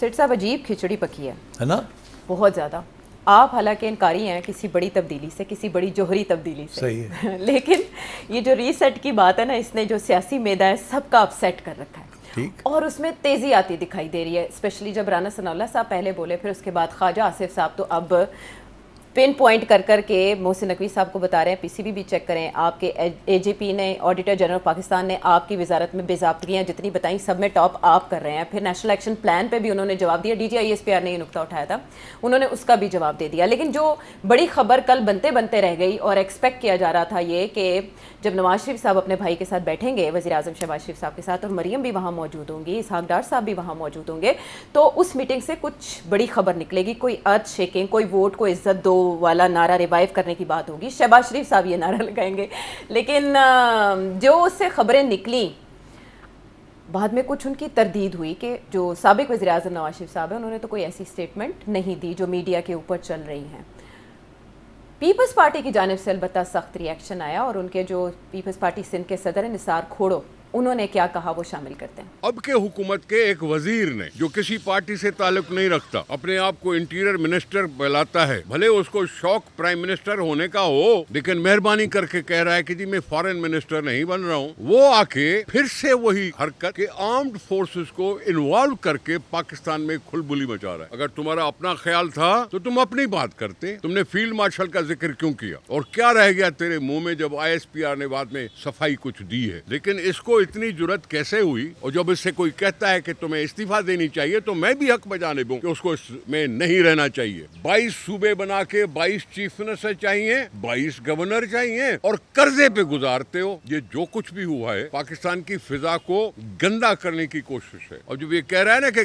सेठ साहब अजीब खिचड़ी पकी है ना? बहुत ज़्यादा। आप हालांकि इनकारी हैं किसी बड़ी तब्दीली से, किसी बड़ी जोहरी तब्दीली से, सही है। लेकिन ये जो रीसेट की बात है ना, इसने जो सियासी मैदा है सबका अपसेट कर रखा है। ठीक। और उसमें तेज़ी आती दिखाई दे रही है, स्पेशली जब राना सनाउल्लाह साहब पहले बोले, फिर उसके बाद ख्वाजा आसिफ साहब तो अब पिन पॉइंट कर के मोहसिन नकवी साहब को बता रहे हैं, पीसीबी भी चेक करें, आपके एजेपी ने, ऑडिटर जनरल पाकिस्तान ने आपकी वजारत में बेज़ाब्तियाँ जितनी बताई सब में टॉप आप कर रहे हैं। फिर नेशनल एक्शन प्लान पे भी उन्होंने जवाब दिया, DGISPR ने ये नुक्ता उठाया था, उन्होंने उसका भी जवाब दे दिया। लेकिन जो बड़ी खबर कल बनते बनते रह गई और एक्सपेक्ट किया जा रहा था ये कि जब नवाज शरीफ साहब अपने भाई के साथ बैठेंगे, वज़ीर आज़म शहबाज शरीफ साहब के साथ, और मरीम भी वहाँ मौजूद होंगी, इसहाक डार साहब भी वहाँ मौजूद होंगे, तो उस मीटिंग से कुछ बड़ी खबर निकलेगी, कोई अर्थ शेकिंग, कोई वोट को इज्जत दो वाला नारा रिवाइव करने की बात होगी। शहबाज शरीफ साहब ये नारा लगाएंगे। लेकिन जो उससे खबरें निकली बाद में कुछ उनकी तरदीद हुई कि जो साबिक वज़ीर आज़म नवाज शरीफ साहब हैं उन्होंने तो कोई ऐसी स्टेटमेंट नहीं दी जो मीडिया के ऊपर चल रही हैं। पीपल्स पार्टी की जानिब से अलबत्ता सख्त रिएक्शन आया और उनके जो पीपल्स पार्टी सिंध के सदर हैं निसार खोड़ो, उन्होंने क्या कहा वो शामिल करते हैं। अब के हुकूमत के एक वजीर ने जो किसी पार्टी से ताल्लुक नहीं रखता अपने आप को इंटीरियर मिनिस्टर बुलाता है, भले उसको शौक प्राइम मिनिस्टर होने का हो, लेकिन मेहरबानी करके कह रहा है कि जी मैं फॉरेन मिनिस्टर नहीं बन रहा हूँ, वो आके फिर से वही हरकत के आर्म्ड फोर्सेस को इन्वॉल्व करके पाकिस्तान में खुलबुली मचा रहा है। अगर तुम्हारा अपना ख्याल था तो तुम अपनी बात करते, तुमने फील्ड मार्शल का जिक्र क्यों किया और क्या रह गया तेरे मुंह में जब ISPR ने बाद में सफाई कुछ दी है। लेकिन इसको इतनी जुर्रत कैसे हुई, और जब इससे कोई कहता है कि तुम्हें इस्तीफा देनी चाहिए तो मैं भी हक बजाने दूं कि उसको इसमें नहीं रहना चाहिए। 22 सूबे बना के 22 चीफ मिनिस्टर चाहिए, 22 गवर्नर चाहिए और कर्जे पे गुजारते हो। ये जो कुछ भी हुआ है पाकिस्तान की फिजा को गंदा करने की कोशिश है। और जब ये कह रहा है ना कि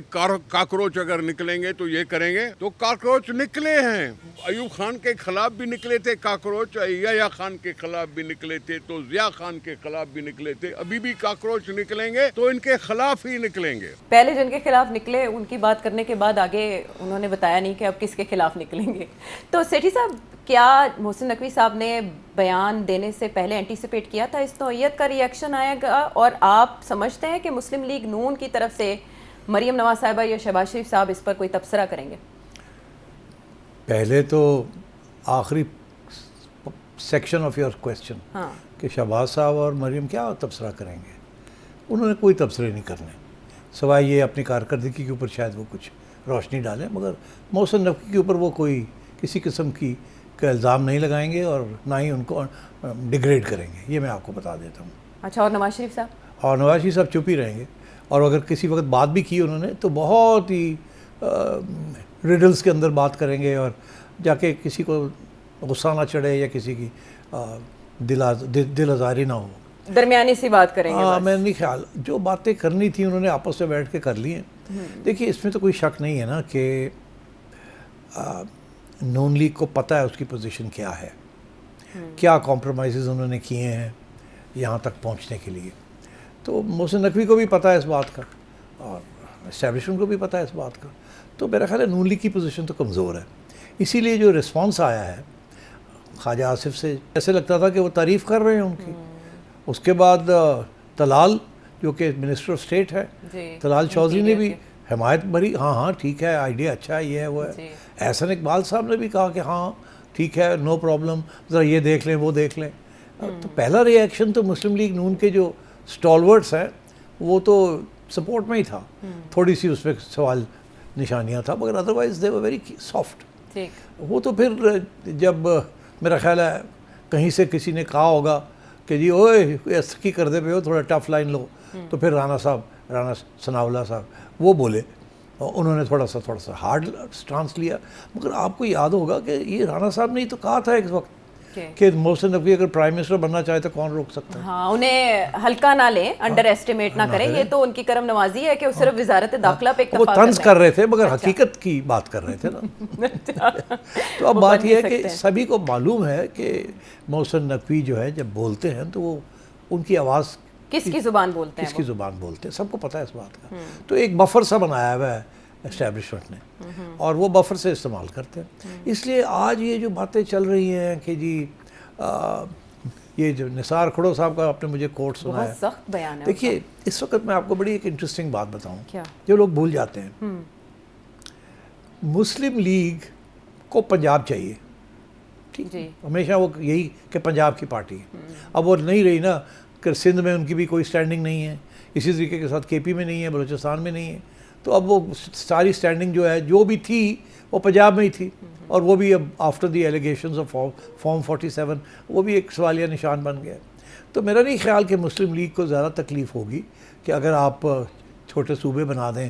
काकरोच अगर निकलेंगे तो ये करेंगे, तो काकरोच निकले हैं। अयूब खान के खिलाफ भी निकले थे काकरोच, या खान के खिलाफ भी निकले थे, तो जिया खान के खिलाफ भी निकले थे, अभी भी काकरोच निकलेंगे तो इनके खिलाफ ही निकलेंगे। पहले जिनके खिलाफ निकले उनकी बात करने के बाद आगे उन्होंने बताया नहीं कि अब किसके खिलाफ निकलेंगे। तो सेठी साहब, क्या मोहसिन नकवी साहब ने बयान देने से पहले एंटीसिपेट किया था इस नौइयत का रिएक्शन आएगा, और आप समझते हैं कि मुस्लिम लीग नून की तरफ से मरीम नवाज साहिबा या शहबाज शरीफ साहब इस पर कोई तबसरा करेंगे? पहले तो आखिरी सेक्शन ऑफ योर क्वेश्चन, हाँ, कि शहबाज साहब और मरीम क्या तबसरा करेंगे, उन्होंने कोई तबसरे नहीं करने, सवाए ये अपनी कारकर्दगी के ऊपर शायद वो कुछ रोशनी डालें, मगर मोहसिन नकवी के ऊपर वो कोई किसी किस्म की का इल्ज़ाम नहीं लगाएंगे और ना ही उनको डिग्रेड करेंगे, ये मैं आपको बता देता हूँ। अच्छा, और नवाज शरीफ साहब? और नवाज शरीफ साहब चुप ही रहेंगे, और अगर किसी वक्त बात भी की उन्होंने तो बहुत ही रिडल्स के अंदर बात करेंगे, और जाके किसी को गुस्सा ना चढ़े या किसी की दिल आज़ारी ना हो, दरमियानी सी बात करेंगे। हाँ, मैं नहीं ख्याल, जो बातें करनी थी उन्होंने आपस में बैठ के कर ली हैं। देखिए, इसमें तो कोई शक नहीं है ना कि नून लीग को पता है उसकी पोजीशन क्या है, क्या कॉम्प्रोमाइज़ उन्होंने किए हैं यहाँ तक पहुँचने के लिए। तो मोहसिन नकवी को भी पता है इस बात का और एस्टैब्लिशमेंट को भी पता है इस बात का। तो मेरा ख्याल है नून लीग की पोजीशन तो कमज़ोर है, इसीलिए जो रिस्पॉन्स आया है ख्वाजा आसिफ से, ऐसे लगता था कि वो तारीफ़ कर रहे हैं उनकी। उसके बाद तलाल जो कि मिनिस्टर ऑफ स्टेट है, तलाल चौधरी ने भी हिमायत भरी, हाँ हाँ ठीक है, आइडिया अच्छा है, ये है वो है। एहसन इकबाल साहब ने भी कहा कि हाँ ठीक है, नो प्रॉब्लम, ज़रा ये देख लें वो देख लें। तो पहला रिएक्शन तो मुस्लिम लीग नून के जो स्टॉलवर्ड्स हैं वो तो सपोर्ट में ही था, थोड़ी सी उस पर सवाल निशानियाँ था, मगर otherwise they were very soft. वो तो फिर जब मेरा ख्याल है कहीं से किसी ने कहा होगा कि जी ओए ऐसा की कर दे पे हो, थोड़ा टफ लाइन लो, तो फिर राना सनाउल्लाह साहब वो बोले, और उन्होंने थोड़ा सा हार्ड स्टांस लिया। मगर आपको याद होगा कि ये राना साहब ने ही तो कहा था एक वक्त कि मोहसिन नकवी अगर प्राइम मिनिस्टर बनना चाहे तो कौन रोक सकता है। हाँ, उन्हें हल्का ना लें, अंडर एस्टिमेट ना करें, ये तो उनकी करम नवाजी है कि वो सिर्फ वजारत दाखिला पे वो तंज कर रहे थे, मगर हकीकत की बात कर रहे थे ना। तो अब बात यह है कि सभी को मालूम है कि मोहसिन नकवी जो है जब बोलते हैं तो वो उनकी आवाज़ किसकी ज़ुबान बोलते हैं, किसकी ज़ुबान बोलते हैं, सबको पता है इस बात का। तो एक बफर सा बनाया हुआ है एस्टैब्लिशमेंट ने, और वो बफर से इस्तेमाल करते हैं। इसलिए आज ये जो बातें चल रही हैं कि जी ये जो निसार खोड़ो साहब का आपने मुझे कोट सुना है, सख्त बयान है। देखिए, इस वक्त मैं आपको बड़ी एक इंटरेस्टिंग बात बताऊं, क्या? जो लोग भूल जाते हैं मुस्लिम लीग को पंजाब चाहिए, ठीक, जी। हमेशा वो यही कि पंजाब की पार्टी है। अब वो नहीं रही ना कि सिंध में उनकी भी कोई स्टैंडिंग नहीं है, इसी तरीके के साथ केपी में नहीं है, बलूचिस्तान में नहीं है, तो अब वो सारी स्टैंडिंग जो है जो भी थी वो पंजाब में ही थी, और वो भी अब after the allegations of form 47 वो भी एक सवालिया निशान बन गया। तो मेरा नहीं ख्याल कि मुस्लिम लीग को ज़्यादा तकलीफ़ होगी कि अगर आप छोटे सूबे बना दें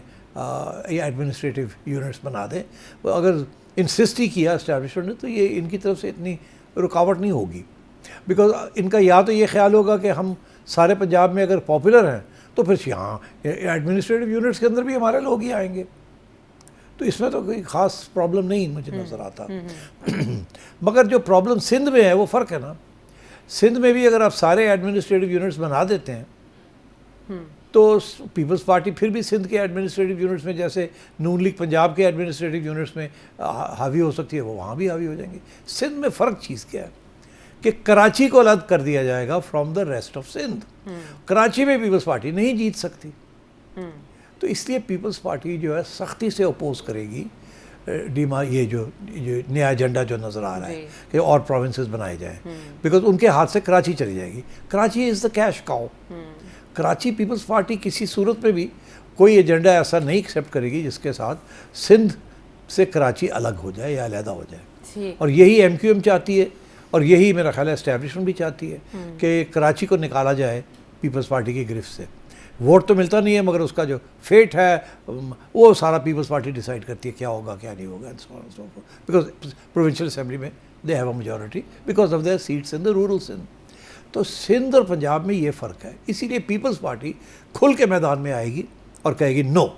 या एडमिनिस्ट्रेटिव यूनिट्स बना दें, तो अगर इंसिस्ट ही किया इस्टेब्लिशमेंट ने तो ये इनकी तरफ से इतनी रुकावट नहीं होगी, बिकॉज इनका या तो ये ख्याल होगा कि हम सारे पंजाब में अगर पॉपुलर हैं तो फिर यहाँ एडमिनिस्ट्रेटिव यूनिट्स के अंदर भी हमारे लोग ही आएंगे, तो इसमें तो कोई ख़ास प्रॉब्लम नहीं मुझे नज़र आता। मगर जो प्रॉब्लम सिंध में है वो फ़र्क है ना, सिंध में भी अगर आप सारे एडमिनिस्ट्रेटिव यूनिट्स बना देते हैं तो पीपल्स पार्टी फिर भी सिंध के एडमिनिस्ट्रेटिव यूनिट्स में जैसे नून लीग पंजाब के एडमिनिस्ट्रेटिव यूनिट्स में हावी हो सकती है, वो वहाँ भी हावी हो जाएंगी। सिंध में फ़र्क चीज़ क्या है कि कराची को अलग कर दिया जाएगा from the rest of Sindh. Karachi में पीपल्स पार्टी नहीं जीत सकती, तो इसलिए पीपल्स पार्टी जो है सख्ती से अपोज करेगी ये जो नया एजेंडा जो नज़र आ रहा है कि और प्रोविंसेस बनाए जाएं, बिकॉज उनके हाथ से कराची चली जाएगी। Karachi is the cash cow. Karachi Peoples Party किसी सूरत में भी कोई एजेंडा ऐसा नहीं एक्सेप्ट करेगी जिसके साथ सिंध से कराची अलग हो जाए या अलहदा हो जाए, और यही MQM चाहती है, और यही मेरा ख्याल है एस्टैब्लिशमेंट भी चाहती है कि कराची को निकाला जाए पीपल्स पार्टी की गिरफ्त से। वोट तो मिलता नहीं है, मगर उसका जो फेट है वो सारा पीपल्स पार्टी डिसाइड करती है क्या होगा क्या नहीं होगा, बिकॉज प्रोविंशियल असेंबली में they have a majority because of their seats in the rural Sindh. तो सिंध और पंजाब में ये फ़र्क है, इसीलिए पीपल्स पार्टी खुल के मैदान में आएगी और कहेगी नो।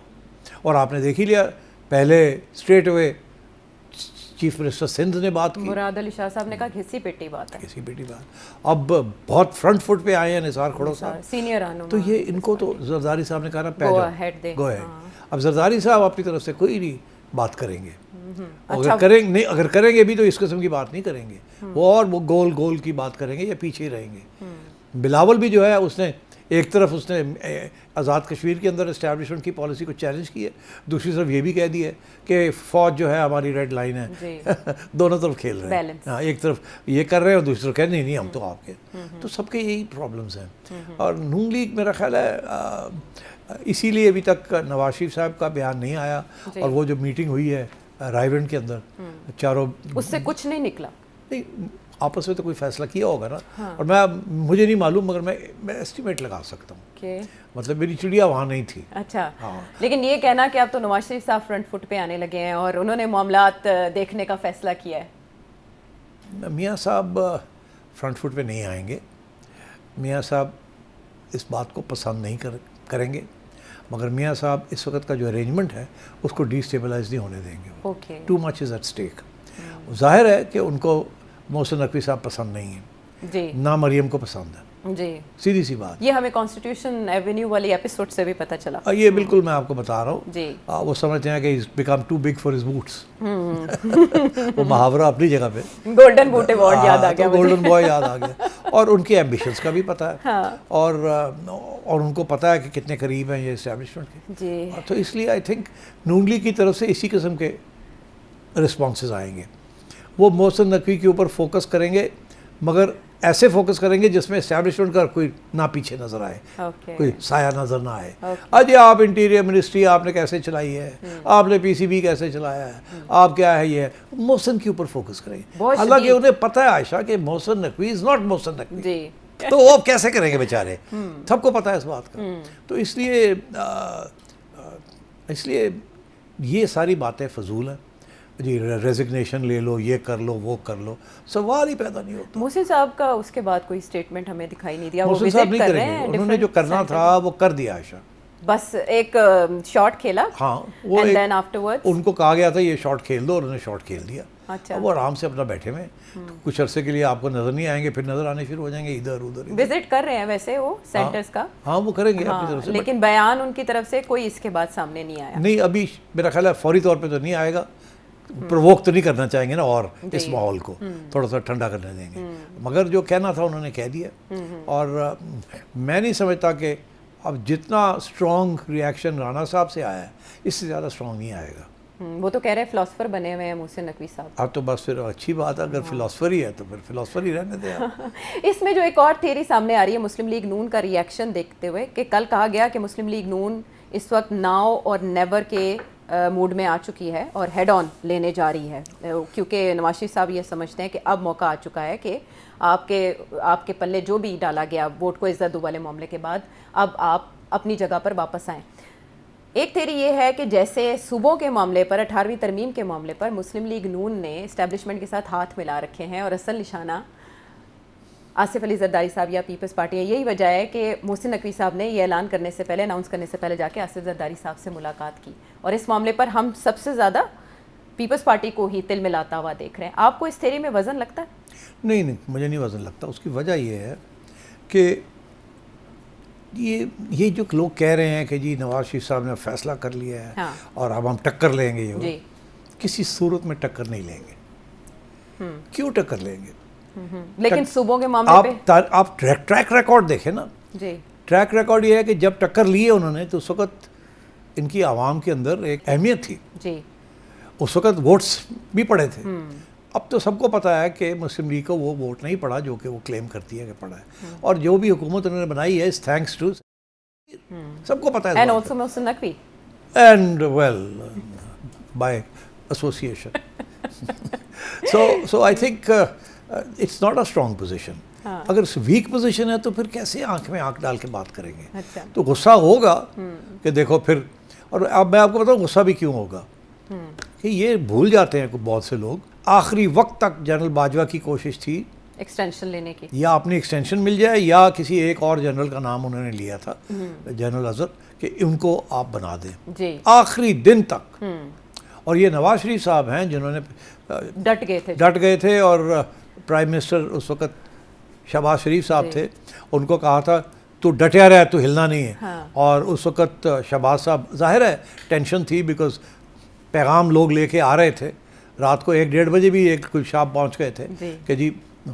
और आपने देख ही लिया, पहले straight away chief minister Sindh ने बात की, मुराद अली शाह साहब ने कहा घिसी पिटी बात है, घिसी पिटी बात। अब बहुत फ्रंट फुट पे आए हैं निसार खड़ो साहब, सीनियर रहनुमा, तो ये इनको तो जरदारी साहब ने कहा ना गो अहेड। अब जरदारी साहब अपनी तरफ से कोई नहीं बात करेंगे, अगर करेंगे नहीं, अगर करेंगे भी तो इस किस्म की बात नहीं करेंगे, वो गोल गोल की बात करेंगे या पीछे ही रहेंगे। बिलावल भी जो है उसने एक तरफ उसने आज़ाद कश्मीर के अंदर इस्टेब्लिशमेंट की पॉलिसी को चैलेंज किया, दूसरी तरफ ये भी कह दिया कि फ़ौज जो है हमारी रेड लाइन है दोनों तरफ खेल रहे हैं। हाँ, एक तरफ ये कर रहे हैं और दूसरी तरफ कह नहीं हम तो आपके, तो सबके यही प्रॉब्लम्स हैं। और नून लीग मेरा ख्याल है इसीलिए अभी तक नवाज शरीफ साहब का बयान नहीं आया, और वो जो मीटिंग हुई है रायगढ़ के अंदर चारों, उससे कुछ नहीं निकला। नहीं, आपस में तो कोई फैसला किया होगा ना। हाँ। और मुझे नहीं मालूम, मगर मैं एस्टिमेट लगा सकता हूँ, मतलब मेरी चिड़िया वहाँ नहीं थी। अच्छा। हाँ। लेकिन ये कहना कि अब तो नवाज शरीफ साहब फ्रंट फुट पे आने लगे हैं और उन्होंने मामलात देखने का फैसला किया है। मियाँ साहब फ्रंट फुट पे नहीं आएंगे, मियाँ साहब इस बात को पसंद नहीं करेंगे, मगर मियाँ साहब इस वक्त का जो अरेंजमेंट है उसको डिस्टेबलाइज नहीं होने देंगे। Too much is at stake. जाहिर है कि उनको मोहसिन नकवी साहब पसंद नहीं है जी, ना मरियम को पसंद है जी, सीधी सी बात। ये हमें कॉन्स्टिट्यूशन एवेन्यू वाली एपिसोड से भी पता चला। ये बिल्कुल मैं आपको बता रहा हूँ जी। वो समझते हैं कि is become too big for his boots. वो मुहावरा अपनी जगह पे, गोल्डन बूट अवार्ड याद आ गया, तो गोल्डन बॉय याद आ गया। और उनके एम्बिशंस का भी पता है। हाँ। और उनको पता है कि कितने करीब हैं ये एस्टेब्लिशमेंट के जी। तो इसलिए आई थिंक नून लीग की तरफ से इसी किस्म के रिस्पॉन्सेज आएंगे। वो मोहसिन नकवी के ऊपर फोकस करेंगे, मगर ऐसे फोकस करेंगे जिसमें एस्टैब्लिशमेंट का कोई ना पीछे नजर आए, कोई साया नजर ना आए। अजय आप इंटीरियर मिनिस्ट्री आपने कैसे चलाई है, आपने PCB कैसे चलाया है, आप क्या है, ये मोहसिन के ऊपर फोकस करेंगे। हालांकि उन्हें पता है आयशा कि मोहसिन नकवी इज नॉट मोहसिन नकवी, तो वो कैसे करेंगे बेचारे, सबको पता है इस बात का। तो इसलिए ये सारी बातें फजूल हैं जी। रेजिग्नेशन ले लो, ये कर लो, वो कर लो, सवाल ही पैदा नहीं होता। मोहसिन साहब का उसके बाद कोई स्टेटमेंट हमें दिखाई नहीं दिया। मोहसिन साहब नहीं करेंगे, उन्होंने जो करना था वो कर दिया आयशा, बस एक शॉट खेला। हाँ, वो एंड देन आफ्टरवर्ड्स उनको कहा गया था ये शॉट खेल दो, उन्होंने शॉट खेल दिया। अच्छा। अब वो आराम से अपना बैठे हुए, तो कुछ अरसे के लिए आपको नजर नहीं आएंगे, फिर नजर आने शुरू हो जाएंगे इधर उधर। विजिट कर रहे हैं वैसे वो सेंटर्स का। हाँ, वो करेंगे अपनी तरफ से, लेकिन बयान उनकी तरफ से कोई इसके बाद सामने नहीं आया। नहीं, अभी मेरा ख्याल है फौरी तौर पे तो नहीं आएगा, प्रवोक तो नहीं करना चाहेंगे ना, और इस माहौल को थोड़ा सा ठंडा करने देंगे। मगर जो कहना था उन्होंने कह दिया। और मैं नहीं समझता कि अब जितना स्ट्रॉन्ग रिएक्शन राणा साहब से आया है इससे ज़्यादा स्ट्रॉन्ग नहीं आएगा। वो तो कह रहे हैं फिलोसफर बने हुए हैं मोहसिन नकवी साहब। अब तो बस फिर अच्छी बात है, अगर फिलोसफर ही है तो फिर फिलोसफर ही रहने दें आप। इसमें जो एक और थ्योरी सामने आ रही है मुस्लिम लीग नून का रिएक्शन देखते हुए कि कल कहा गया कि मुस्लिम लीग नून इस वक्त नाउ और नेवर के मूड में आ चुकी है और हेड ऑन लेने जा रही है, क्योंकि नवाज शरीफ साहब ये समझते हैं कि अब मौका आ चुका है कि आपके पल्ले जो भी डाला गया वोट को इज्जत दो वाले मामले के बाद, अब आप अपनी जगह पर वापस आएँ। एक थ्योरी ये है कि जैसे सूबों के मामले पर 18वीं तरमीम के मामले पर मुस्लिम लीग नून ने इस्टेब्लिशमेंट के साथ हाथ मिला रखे हैं और असल निशाना आसिफ अली जरदारी साहब या पीपल्स पार्टी है। यही वजह है कि मोहसिन नकवी साहब ने ये ऐलान करने से पहले, अनाउंस करने से पहले जाके आसिफ जरदारी साहब से मुलाकात की और इस मामले पर हम सबसे ज़्यादा पीपल्स पार्टी को ही तिल मिलाता हुआ देख रहे हैं। आपको इस थ्योरी में वज़न लगता है? नहीं, मुझे नहीं वज़न लगता। उसकी वजह ये है कि ये जो लोग कह रहे हैं कि जी नवाज शरीफ साहब ने फैसला कर लिया है, हाँ, और अब हम टक्कर लेंगे, ये किसी सूरत में टक्कर नहीं लेंगे। क्यों टक्कर लेंगे? लेकिन सूबों के मामले पे आप ट्रैक रिकॉर्ड देखें ना जी। ट्रैक रिकॉर्ड ये है कि जब टक्कर लिए उन्होंने तो उस वक्त इनकी आवाम के अंदर एक अहमियत थी जी, उस वक्त वोट्स भी पड़े थे। अब तो सबको पता है कि मुस्लिम लीग को वो वोट नहीं पड़ा जो कि वो क्लेम करती है कि पड़ा है, और जो भी हुकूमत उन्होंने बनाई है इज थैंक्स टू, सबको पता है, and also Mohsin Naqvi and well by association. So I think it's not a strong position. अगर वीक पोजीशन है तो फिर कैसे आंख में आंख डाल के बात करेंगे? अच्छा। तो गुस्सा होगा कि देखो फिर, और अब मैं आपको बताऊँ गुस्सा भी क्यों होगा कि ये भूल जाते हैं बहुत से लोग, आखिरी वक्त तक जनरल बाजवा की कोशिश थी एक्सटेंशन लेने की, या अपनी एक्सटेंशन मिल जाए या किसी एक और जनरल का नाम उन्होंने लिया था, जनरल अजहर, कि उनको आप बना दें आखिरी दिन तक। और ये नवाज शरीफ साहब हैं जिन्होंने डट गए थे और प्राइम मिनिस्टर उस वक्त शहबाज शरीफ साहब थे, उनको कहा था तू डटिया रहा, तू हिलना नहीं है। हाँ। और उस वक्त शहबाज साहब, जाहिर है टेंशन थी, बिकॉज पैगाम लोग लेके आ रहे थे, रात को 1-1:30 बजे भी एक कुछ शाप पहुंच गए थे कि जी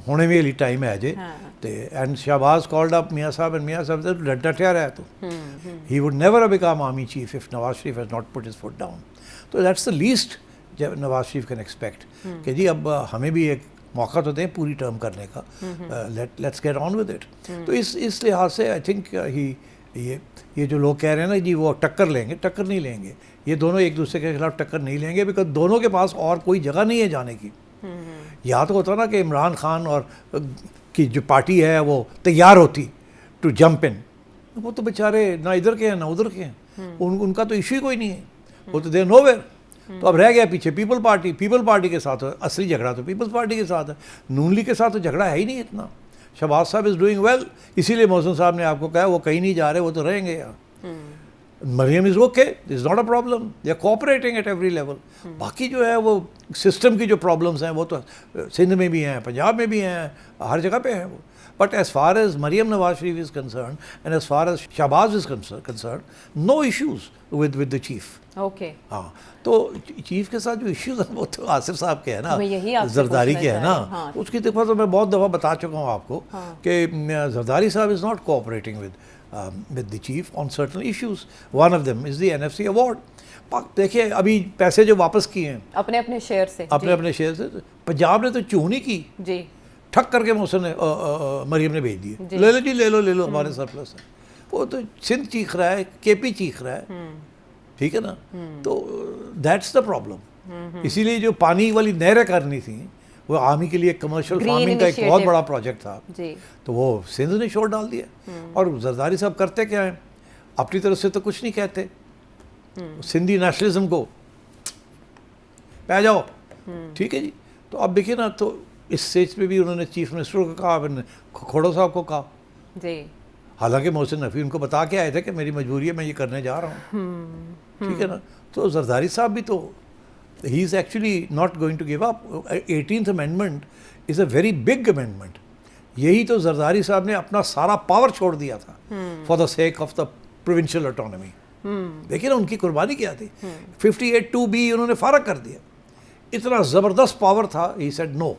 होने में टाइम है जे। तो एंड शहबाज कॉल्ड अप मियाँ साहब, एंड मियाँ साहब से डटिया रहा तो he would never have become army chief if Nawaz Sharif has not put his foot down. तो that's the least Nawaz Sharif can expect कि जी अब हमें भी एक मौका तो दें पूरी टर्म करने का, let's get on with it. तो इस लिहाज से आई थिंक ये जो लोग कह रहे हैं ना जी वो टक्कर लेंगे, टक्कर नहीं लेंगे। ये दोनों एक दूसरे के खिलाफ टक्कर नहीं लेंगे, बिकॉज दोनों के पास और कोई जगह नहीं है जाने की। या तो होता ना कि इमरान खान और की जो पार्टी है वो तैयार होती टू जंप इन, वो तो बेचारे ना इधर के हैं ना उधर के हैं, उनका तो इशू ही कोई नहीं है, वो तो देर नोवेयर। तो अब रह गया पीछे पीपल पार्टी के साथ असली झगड़ा तो पीपल्स पार्टी के साथ है, नून लीग के साथ तो झगड़ा है ही नहीं इतना। शहबाज साहब इज़ डूइंग वेल, इसीलिए मोहसिन साहब ने आपको कहा वो कहीं नहीं जा रहे, वो तो रहेंगे यहाँ। Maryam is okay, this is not a problem, they are cooperating at every level. बाकी जो है वो सिस्टम की जो प्रॉब्लम्स हैं वो तो सिंध में भी हैं, पंजाब में भी हैं, हर जगह पे हैं वो। But as far as Maryam Nawaz Sharif is concern and as far as Shahbaz is concern, no issues with the chief. Okay, हाँ, तो चीफ के साथ जो इश्यूज हैं वो तो आसिफ साहब के हैं ना, जरदारी के हैं ना। हाँ। उसकी देखो तो मैं बहुत दफ़ा बता चुका हूँ आपको कि जरदारी साहब is not cooperating with the chief on certain issues. One of them is the NFC award. देखिए अभी पैसे जो वापस किए हैं अपने शेयर से, अपने शेयर से, पंजाब ने तो चूं नहीं की जी, ठक करके मुझसे मरियम ने भेज दिए, ले लो जी, ले लो हमारे सरप्लस है। वो तो सिंध चीख रहा है, केपी चीख रहा है, ठीक है ना। तो दैट्स द प्रॉब्लम। इसीलिए जो पानी वाली नहरें करनी थी वो आर्मी के लिए कमर्शियल फार्मिंग का एक बहुत बड़ा प्रोजेक्ट था जी, तो वो सिंध ने छोड़ डाल दिया। और जरदारी साहब करते क्या हैं, अपनी तरफ से तो कुछ नहीं कहते, सिंधी नेशनलिज्म को पै जाओ, ठीक है जी। तो अब देखिए ना, तो इस स्टेज पे भी उन्होंने चीफ मिनिस्टर को कहा, फिर खोड़ो साहब को कहा जी, हालांकि मोहसिन नकवी उनको बता के आए थे कि मेरी मजबूरी है, मैं ये करने जा रहा हूँ, ठीक है ना। तो जरदारी साहब भी तो he is actually not going to give up. 18th amendment is a very big amendment. यही तो जरदारी साहब ने अपना सारा पावर छोड़ दिया था for the sake of the provincial autonomy. देखिए ना उनकी कुर्बानी क्या थी। 58(2)B उन्होंने फारग कर दिया, इतना ज़बरदस्त पावर था। he said no.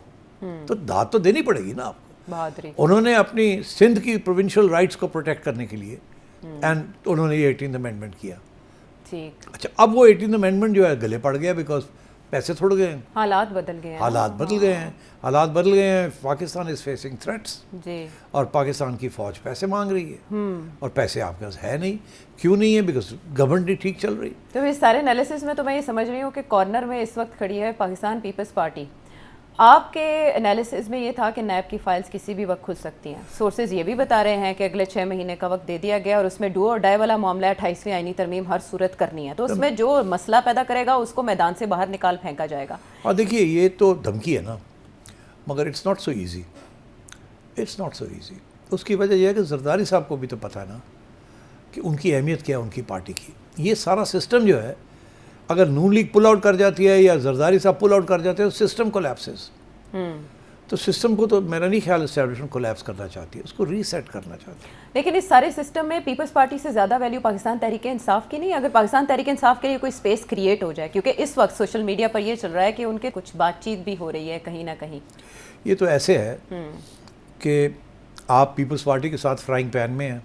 तो दाद तो देनी पड़ेगी ना आपको, बहादुरी। उन्होंने अपनी सिंध की प्रोविंशियल राइट्स को प्रोटेक्ट करने के लिए एंड उन्होंने ये 18th अमेंडमेंट किया। ठीक, अच्छा, अब वो 18th अमेंडमेंट जो है गले पड़ गया बिकॉज पैसे थोड़ गए हैं, हालात बदल गए हैं। हालात बदल गए हैं, हालात बदल गए हैं। पाकिस्तान इज फेसिंग थ्रेट्स जी, और पाकिस्तान की फ़ौज पैसे मांग रही है और पैसे आपके पास है नहीं। क्यों नहीं है? बिकॉज गवर्नमेंट नहीं ठीक चल रही। तो इस सारे एनालिसिस में तो मैं ये समझ रही हूँ कि कॉर्नर में इस वक्त खड़ी है पाकिस्तान पीपल्स पार्टी। आपके एनालिसिस में ये था कि नैब की फाइल्स किसी भी वक्त खुल सकती हैं। सोर्सेज ये भी बता रहे हैं कि अगले 6 महीने का वक्त दे दिया गया और उसमें डू और डाई वाला मामला है, 28वीं आईनी तरमीम हर सूरत करनी है, तो उसमें जो मसला पैदा करेगा उसको मैदान से बाहर निकाल फेंका जाएगा। और देखिए, ये तो धमकी है ना, मगर it's not so easy, it's not so easy. उसकी वजह यह है कि जरदारी साहब को भी तो पता है ना कि उनकी अहमियत क्या है उनकी पार्टी की। ये सारा सिस्टम जो है, अगर नून लीग पुल आउट कर जाती है या जरदारी साहब पुल आउट कर जाते हैं तो सिस्टम कोलैप्सेस। तो सिस्टम को तो मेरा नहीं ख्याल एस्टैब्लिशमेंट कोलैप्स करना चाहती है, उसको रीसेट करना चाहती है। लेकिन इस सारे सिस्टम में पीपल्स पार्टी से ज़्यादा वैल्यू पाकिस्तान तहरीक इंसाफ की नहीं? अगर पाकिस्तान तहरीक इंसाफ के लिए कोई स्पेस क्रिएट हो जाए, क्योंकि इस वक्त सोशल मीडिया पर ये चल रहा है कि उनके कुछ बातचीत भी हो रही है कहीं ना कहीं। ये तो ऐसे है कि आप पीपल्स पार्टी के साथ फ्राइंग पैन में हैं,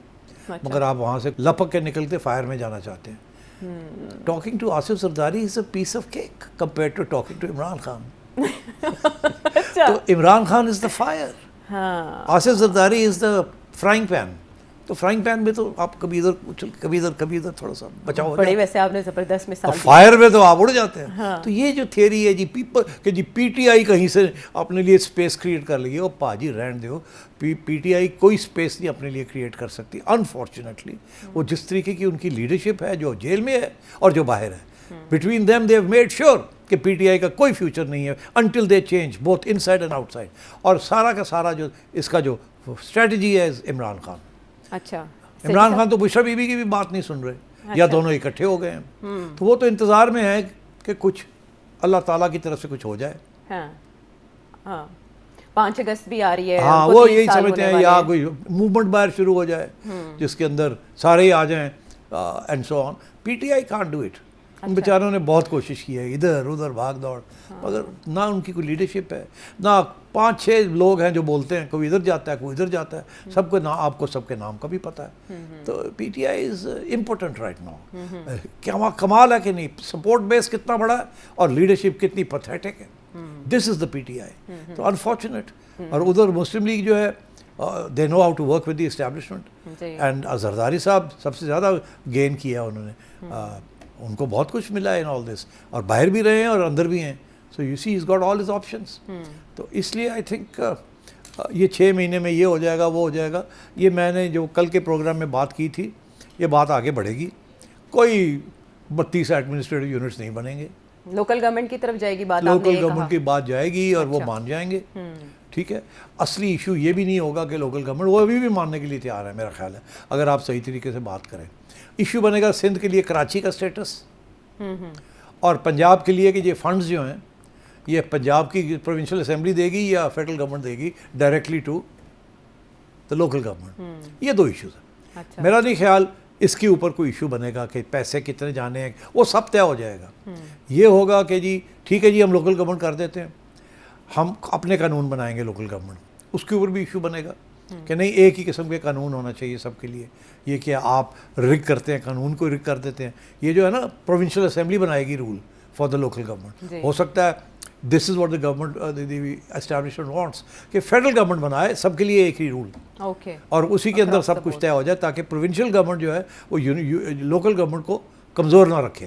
अच्छा। मगर आप वहाँ से लपक के निकलते फायर में जाना चाहते हैं। Talking to Asif Zardari is a piece of cake compare to talking to Imran Khan. अच्छा, तो Imran Khan is the fire, हाँ, Asif Zardari is the frying pan. तो फ्राइंग पैन में तो आप कभी इधर उछल कभी इधर थोड़ा सा बचाव हो बड़ी जाए। वैसे आपने ज़बरदस्त मिसाल दी। फायर में तो आप उड़ जाते हैं। हाँ। तो ये जो थियरी है जी कि जी पीटीआई कहीं से अपने लिए स्पेस क्रिएट कर लेगी, और पाजी रहने दो, पीटीआई कोई स्पेस नहीं अपने लिए क्रिएट कर सकती अनफॉर्चुनेटली। वो जिस तरीके की उनकी लीडरशिप है, जो जेल में है और जो बाहर है, between them they have made sure कि पीटीआई का कोई फ्यूचर नहीं है until they change both inside and outside. और सारा का सारा जो इसका जो स्ट्रेटजी है इमरान खान। अच्छा, इमरान खान तो बुशरा बीबी की भी बात नहीं सुन रहे, या दोनों इकट्ठे हो गए हैं। तो वो तो इंतज़ार में है कि कुछ अल्लाह ताला की तरफ से कुछ हो जाए। हाँ, हाँ, 5 अगस्त भी आ रही है। हाँ, उनको वो 3 यही साल समझते होने हैं, वाले या हैं। कोई मूवमेंट बाहर शुरू हो जाए जिसके अंदर सारे ही आ जाएं and so on. PTI can't do it. उन बेचारों ने बहुत कोशिश की है, इधर उधर भाग दौड़, मगर ना उनकी कोई लीडरशिप है, ना 5-6 लोग हैं जो बोलते हैं, कोई इधर जाता है कोई इधर जाता है, सबको ना आपको सबके नाम का भी पता है। तो PTI is important right now. क्या कमाल है कि नहीं, सपोर्ट बेस कितना बड़ा है और लीडरशिप कितनी पैथेटिक है। This is the PTI. तो अनफॉर्चुनेट। और उधर मुस्लिम लीग जो है, they know how to work with the establishment. And Zardari साहब सबसे ज़्यादा गेन किया उन्होंने, उनको बहुत कुछ मिला है इन ऑल दिस, और बाहर भी रहे हैं और अंदर भी हैं। So you see is got all his options. तो इसलिए आई थिंक ये 6 महीने में ये हो जाएगा वो हो जाएगा। ये मैंने जो कल के प्रोग्राम में बात की थी, ये बात आगे बढ़ेगी। कोई 32 एडमिनिस्ट्रेटिव यूनिट्स नहीं बनेंगे, लोकल गवर्नमेंट की तरफ जाएगी बात, आपने लोकल ये कहा। गवर्नमेंट की बात जाएगी और वो अच्छा। मान जाएंगे। ठीक है, असली इशू ये भी नहीं होगा कि लोकल गवर्नमेंट, वो अभी भी मानने के लिए तैयार है मेरा ख्याल है, अगर आप सही तरीके से बात करें। इशू बनेगा सिंध के लिए कराची का स्टेटस, और पंजाब के लिए कि ये फंड्स जो हैं ये पंजाब की प्रोविंशियल असेंबली देगी या फेडरल गवर्नमेंट देगी directly to the local government. ये 2 इश्यूज हैं। अच्छा। मेरा नहीं ख्याल इसके ऊपर कोई इशू बनेगा कि पैसे कितने जाने हैं, वो सब तय हो जाएगा। ये होगा कि जी ठीक है जी, हम लोकल गवर्नमेंट कर देते हैं, हम अपने कानून बनाएंगे लोकल गवर्नमेंट, उसके ऊपर भी इशू बनेगा कि नहीं एक ही किस्म के कानून होना चाहिए सबके लिए। ये कि आप रिग करते हैं, कानून को रिग कर देते हैं। ये जो है ना, प्रोविंशियल असेंबली बनाएगी rule for the local government. हो सकता है this is what the government establishment wants कि फेडरल गवर्नमेंट बनाए सबके लिए एक ही रूल, ओके, और उसी के अंदर सब कुछ तय हो जाए, ताकि प्रोविंशियल गवर्नमेंट जो है वो लोकल गवर्नमेंट को कमज़ोर ना रखे,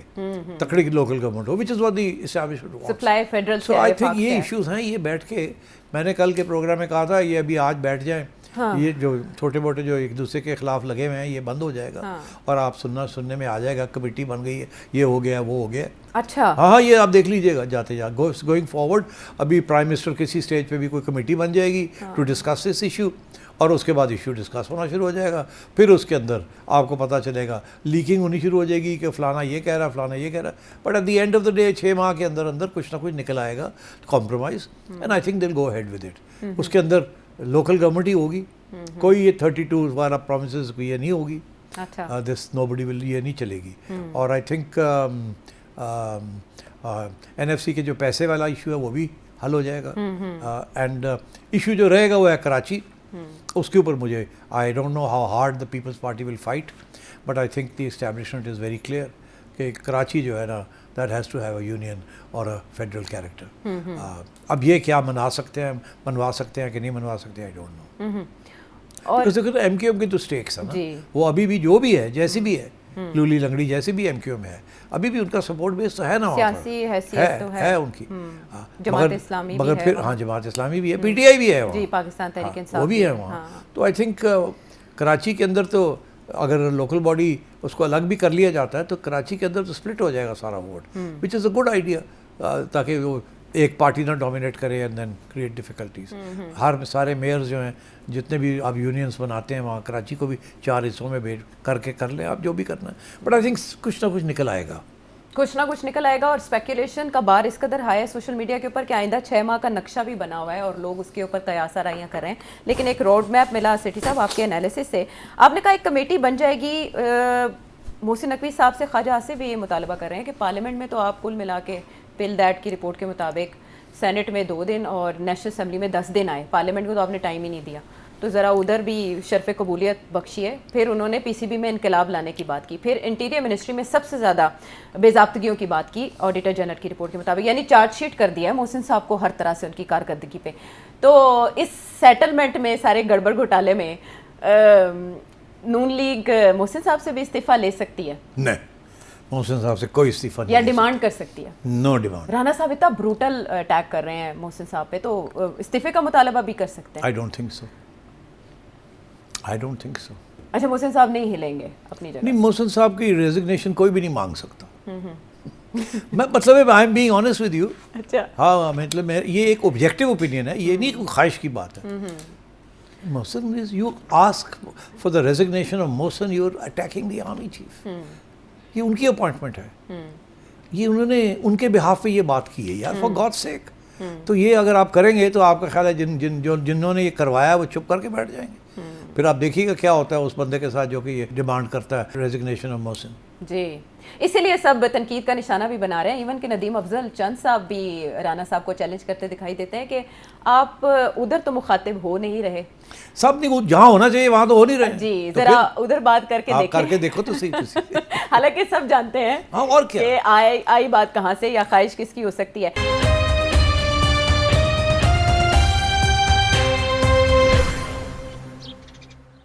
तकड़ी लोकल गवर्नमेंट हो, which is what the establishment wants. Supply federal so I think ये इश्यूज हैं। ये बैठ के मैंने कल के प्रोग्राम में कहा था, ये अभी आज बैठ जाएं। हाँ। ये जो छोटे मोटे जो एक दूसरे के खिलाफ लगे हुए हैं ये बंद हो जाएगा। हाँ। और आप सुनने में आ जाएगा, कमेटी बन गई है, ये हो गया वो हो गया। अच्छा, हाँ, ये आप देख लीजिएगा जाते जा गोइंग फॉरवर्ड। अभी प्राइम मिनिस्टर किसी स्टेज पे भी कोई कमेटी बन जाएगी टू डिस्कस दिस इशू, और उसके बाद इशू डिस्कस होना शुरू हो जाएगा। फिर उसके अंदर आपको पता चलेगा, लीकिंग होनी शुरू हो जाएगी कि फ़लाना ये कह रहा है, फ़लाना ये कह रहा है। But at the end of the day 6 माह के अंदर अंदर कुछ ना कुछ निकल आएगा compromise, and I think they will go ahead with it. उसके अंदर लोकल गवर्नमेंट ही होगी, कोई ये 32 वाला प्रोमिसेस कोई ये नहीं होगी। अच्छा, दिस नोबडी विल, ये नहीं चलेगी। और आई थिंक NFC के जो पैसे वाला इशू है वो भी हल हो जाएगा। एंड इशू जो रहेगा वो है कराची, उसके ऊपर मुझे I don't know how hard the Peoples Party will fight, but I think the establishment is very clear कि कराची जो है ना that has to have a union और अ फेडरल कैरेक्टर। अब ये क्या मनवा सकते हैं कि नहीं मनवा सकते, आई डोंट नो। और एमक्यूएम की तो स्टेक्स है ना, जी। वो अभी भी जो भी है जैसी भी है, लूली लंगड़ी जैसे भी एमक्यूएम में है, अभी भी उनका सपोर्ट बेस तो है ना, वहाँ पर। सियासी हैसियत तो है उनकी। हाँ, जमात इस्लामी भी मगर है फिर वहाँ। हाँ, जमात इस्लामी भी है, पीटीआई भी है वहाँ। जी, पाकिस्तान तहरीक इंसाफ वो भी है भी है, वहाँ। हाँ। तो आई थिंक कराची के अंदर तो अगर लोकल बॉडी उसको अलग भी कर लिया जाता है तो कराची के अंदर तो स्प्लिट हो जाएगा सारा vote, which is a good idea, ताकि वो एक पार्टी ना डोमिनेट करे एंड देन क्रिएट डिफिकल्टीज। हर सारे मेयर्स जो हैं जितने भी आप यूनियंस बनाते हैं वहाँ कराची को भी 4 हिस्सों में भेज करके कर लें आप जो भी करना है, बट आई थिंक कुछ ना कुछ निकल आएगा, कुछ ना कुछ निकल आएगा। और स्पेकुलेशन का बार इस कदर हाई है सोशल मीडिया के ऊपर कि आइंदा 6 माह का नक्शा भी बना हुआ है और लोग उसके ऊपर कयास आराइयाँ कर रहे हैं। लेकिन एक रोड मैप मिला सेठी साहब आपके एनालिसिस से, आपने कहा एक कमेटी बन जाएगी। मोहसिन नकवी साहब से ख्वाजा आसिफ भी ये मुतालबा कर रहे हैं कि पार्लियामेंट में तो आप कुल मिला के पिल दैट की रिपोर्ट के मुताबिक सेनेट में 2 दिन और नेशनल असम्बली में 10 दिन आए, पार्लियामेंट को तो आपने टाइम ही नहीं दिया, तो ज़रा उधर भी शर्फ कबूलियत बख्शी है। फिर उन्होंने पीसीबी में इनकलाब लाने की बात की, फिर इंटीरियर मिनिस्ट्री में सबसे ज़्यादा बेज़ाब्तगियों की बात की ऑडिटर जनरल की रिपोर्ट के मुताबिक, यानी चार्जशीट कर दिया है मोहसिन साहब को हर तरह से उनकी कारकर्दगी पे। तो इस सेटलमेंट में सारे गड़बड़ घोटाले में नून लीग मोहसिन साहब से भी इस्तीफ़ा ले सकती है? नहीं, मोहसिन साहब से कोई इस्तीफा नहीं या डिमांड कर सकती है? No demand. राना साहब इतना ब्रूटल अटैक कर रहे हैं मोहसिन साहब पे, तो इस्तीफे का मुतालबा भी कर सकते हैं? I don't think so, I don't think so. अच्छा, मोहसिन साहब नहीं हिलेंगे अपनी जगह? नहीं, मोहसिन साहब की रेजिग्नेशन कोई भी नहीं मांग सकता। मैं मतलब I am being honest with you. अच्छा। हाँ, मतलब ये एक ऑब्जेक्टिव ओपिनियन है, ये नहीं कोई ख्वाहिश की बात है। Mohsin is, you ask for the resignation of Mohsin, you are attacking the army chief. ये उनकी अपॉइंटमेंट है, ये उन्होंने उनके बिहाफ पे ये बात की है यार, फॉर गॉड सेक। तो ये अगर आप करेंगे तो आपका ख्याल है जिन्होंने ये करवाया वो चुप करके बैठ जाएंगे? फिर आप देखिएगा क्या होता है उस बंदे के साथ जो कि ये डिमांड करता है रेजिग्नेशन ऑफ मोहसिन। जी, इसीलिए सब तनकीद का निशाना भी बना रहे हैं। इवन कि नदीम अफजल चंद साहब भी राना साहब को चैलेंज करते दिखाई देते हैं कि आप उधर तो मुखातिब हो नहीं रहे। सब नहीं, जहाँ होना चाहिए वहाँ तो हो नहीं रहे। जी, तो जरा उधर बात करके आप देखें। करके देखो तो सही। हालांकि सब जानते हैं हाँ, और क्या, कि आई बात कहाँ से या ख्वाहिश किसकी हो सकती है।